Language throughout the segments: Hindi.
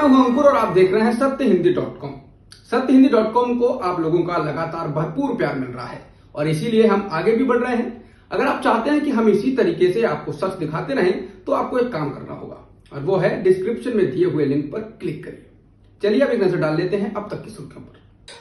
मैं हूं अंकुर और आप देख रहे हैं सत्यहिंदी.com। सत्यहिंदी.com को आप लोगों का लगातार भरपूर प्यार मिल रहा है और इसीलिए हम आगे भी बढ़ रहे हैं। अगर आप चाहते हैं कि हम इसी तरीके से आपको सच दिखाते रहें तो आपको एक काम करना होगा और वो है डिस्क्रिप्शन में दिए हुए लिंक पर क्लिक करिए। चलिए अब एक नजर डाल लेते हैं अब तक की सुर्खियों पर।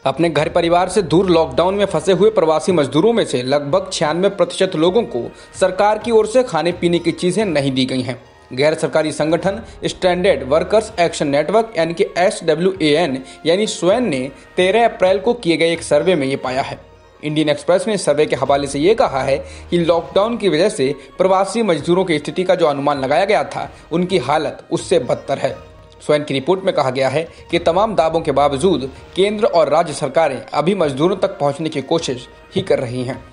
अपने घर परिवार से दूर लॉकडाउन में फंसे हुए प्रवासी मजदूरों में से लगभग 96% लोगों को सरकार की ओर से खाने पीने की चीजें नहीं दी गई हैं। गैर सरकारी संगठन स्टैंडर्ड वर्कर्स एक्शन नेटवर्क यानी कि SWAN यानी स्वैन ने 13 अप्रैल को किए गए एक सर्वे में ये पाया है। इंडियन एक्सप्रेस ने सर्वे के हवाले से ये कहा है कि लॉकडाउन की वजह से प्रवासी मजदूरों की स्थिति का जो अनुमान लगाया गया था उनकी हालत उससे बदतर है। स्वैन की रिपोर्ट में कहा गया है कि तमाम दावों के बावजूद केंद्र और राज्य सरकारें अभी मजदूरों तक पहुंचने की कोशिश ही कर रही हैं।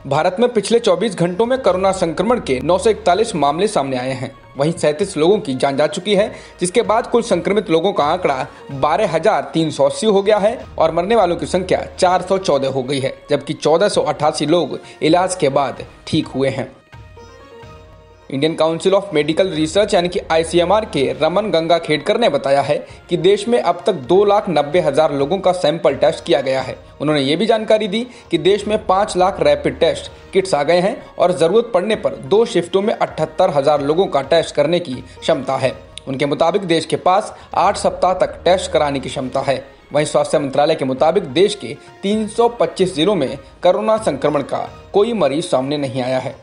भारत में पिछले 24 घंटों में कोरोना संक्रमण के 941 मामले सामने आए हैं। वहीं 37 लोगों की जान जा चुकी है, जिसके बाद कुल संक्रमित लोगों का आंकड़ा 12,380 हो गया है और मरने वालों की संख्या 414 हो गई है, जबकि 1488 लोग इलाज के बाद ठीक हुए हैं। Indian council of medical research यानी कि ICMR के रमन गंगाखेडकर ने बताया है कि देश में अब तक 2,90,000 लोगों का सैंपल टेस्ट किया गया है। उन्होंने ये भी जानकारी दी कि देश में 5 लाख रैपिड टेस्ट किट्स आ गए हैं और जरूरत पड़ने पर 2 शिफ्टों में 78,000 लोगों का टेस्ट करने की क्षमता है। उनके मुताबिक देश के पास 8 सप्ताह तक टेस्ट कराने की क्षमता है। वहीं स्वास्थ्य मंत्रालय के मुताबिक देश के 325 जिलों में कोरोना संक्रमण का कोई मरीज सामने नहीं आया है।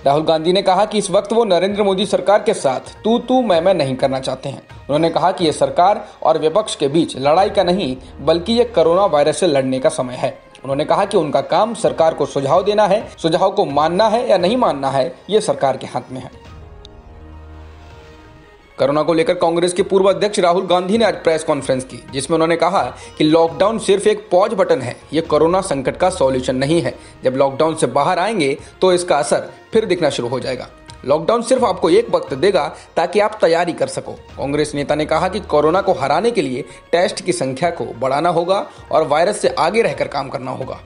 राहुल गांधी ने कहा कि इस वक्त वो नरेंद्र मोदी सरकार के साथ तू मैं नहीं करना चाहते हैं। उन्होंने कहा कि ये सरकार और विपक्ष के बीच लड़ाई का नहीं बल्कि ये कोरोना वायरस से लड़ने का समय है। उन्होंने कहा कि उनका काम सरकार को सुझाव देना है, सुझाव को मानना है या नहीं मानना है ये सरकार के हाथ में है। कोरोना को लेकर कांग्रेस के पूर्व अध्यक्ष राहुल गांधी ने आज प्रेस कॉन्फ्रेंस की, जिसमें उन्होंने कहा कि लॉकडाउन सिर्फ एक पॉज बटन है, ये कोरोना संकट का सॉल्यूशन नहीं है। जब लॉकडाउन से बाहर आएंगे तो इसका असर फिर दिखना शुरू हो जाएगा। लॉकडाउन सिर्फ आपको एक वक्त देगा ताकि आप तैयारी कर सको। कांग्रेस नेता ने कहा कि कोरोना को हराने के लिए टेस्ट की संख्या को बढ़ाना होगा और वायरस से आगे रहकर काम करना होगा।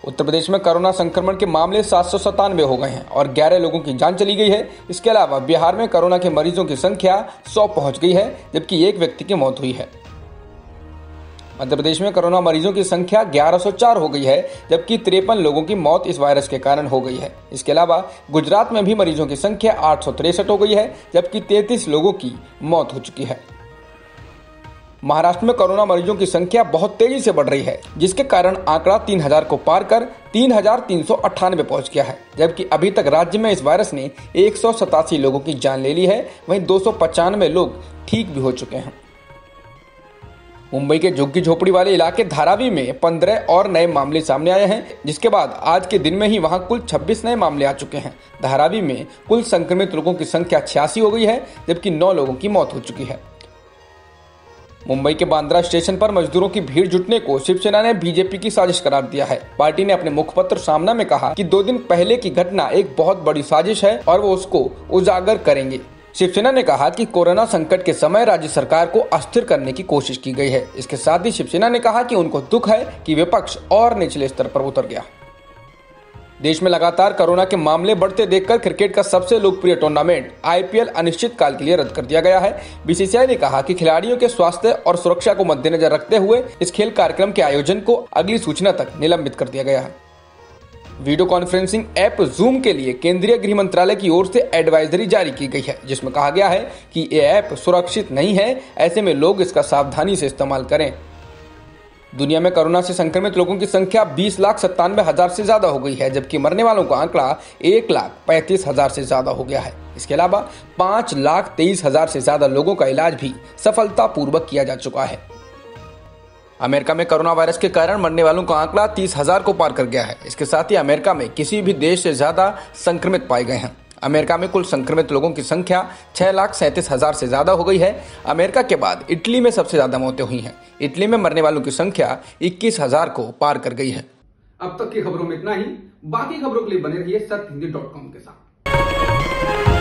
उत्तर प्रदेश में कोरोना संक्रमण के मामले 797 हो गए हैं और 11 लोगों की जान चली गई है। इसके अलावा बिहार में कोरोना के मरीजों की संख्या 100 पहुंच गई है, जबकि एक व्यक्ति की मौत हुई है। मध्य प्रदेश में कोरोना मरीजों की संख्या 1104 हो गई है, जबकि 53 लोगों की मौत इस वायरस के कारण हो गई है। इसके अलावा गुजरात में भी मरीजों की संख्या 863 हो गई है, जबकि 33 लोगों की मौत हो चुकी है। महाराष्ट्र में कोरोना मरीजों की संख्या बहुत तेजी से बढ़ रही है, जिसके कारण आंकड़ा 3,000 को पार कर 3,398 पहुंच गया है, जबकि अभी तक राज्य में इस वायरस ने 187 लोगों की जान ले ली है। वहीं 295 लोग ठीक भी हो चुके हैं। मुंबई के झुग्गी झोपड़ी वाले इलाके धारावी में 15 और नए मामले सामने आए हैं, जिसके बाद आज के दिन में ही वहां कुल 26 नए मामले आ चुके हैं। धारावी में कुल संक्रमित लोगों की संख्या 86 हो गई है, जबकि 9 लोगों की मौत हो चुकी है। मुंबई के बांद्रा स्टेशन पर मजदूरों की भीड़ जुटने को शिवसेना ने बीजेपी की साजिश करार दिया है। पार्टी ने अपने मुखपत्र सामना में कहा कि 2 दिन पहले की घटना एक बहुत बड़ी साजिश है और वो उसको उजागर करेंगे। शिवसेना ने कहा कि कोरोना संकट के समय राज्य सरकार को अस्थिर करने की कोशिश की गई है। इसके साथ ही शिवसेना ने कहा कि उनको दुख है कि विपक्ष और निचले स्तर पर उतर गया। देश में लगातार कोरोना के मामले बढ़ते देखकर क्रिकेट का सबसे लोकप्रिय टूर्नामेंट IPL अनिश्चित काल के लिए रद्द कर दिया गया है। BCCI ने कहा कि खिलाड़ियों के स्वास्थ्य और सुरक्षा को मद्देनजर रखते हुए इस खेल कार्यक्रम के आयोजन को अगली सूचना तक निलंबित कर दिया गया है। वीडियो कॉन्फ्रेंसिंग ऐप जूम के लिए केंद्रीय गृह मंत्रालय की ओर से एडवाइजरी जारी की गई है, जिसमें कहा गया है कि ये ऐप सुरक्षित नहीं है, ऐसे में लोग इसका सावधानी से इस्तेमाल करें। दुनिया में कोरोना से संक्रमित लोगों की संख्या 20,97,000 से ज्यादा हो गई है, जबकि मरने वालों का आंकड़ा 1,35,000 से ज्यादा हो गया है। इसके अलावा 5,23,000 से ज्यादा लोगों का इलाज भी सफलतापूर्वक किया जा चुका है। अमेरिका में कोरोना वायरस के कारण मरने वालों का आंकड़ा 30,000 को पार कर गया है। इसके साथ ही अमेरिका में किसी भी देश से ज्यादा संक्रमित पाए गए हैं। अमेरिका में कुल संक्रमित लोगों की संख्या 6,37,000 से ज्यादा हो गई है। अमेरिका के बाद इटली में सबसे ज्यादा मौतें हुई हैं। इटली में मरने वालों की संख्या 21,000 को पार कर गई है। अब तक की खबरों में इतना ही। बाकी खबरों के लिए बने रहिए सत्यहिंदी.com के साथ।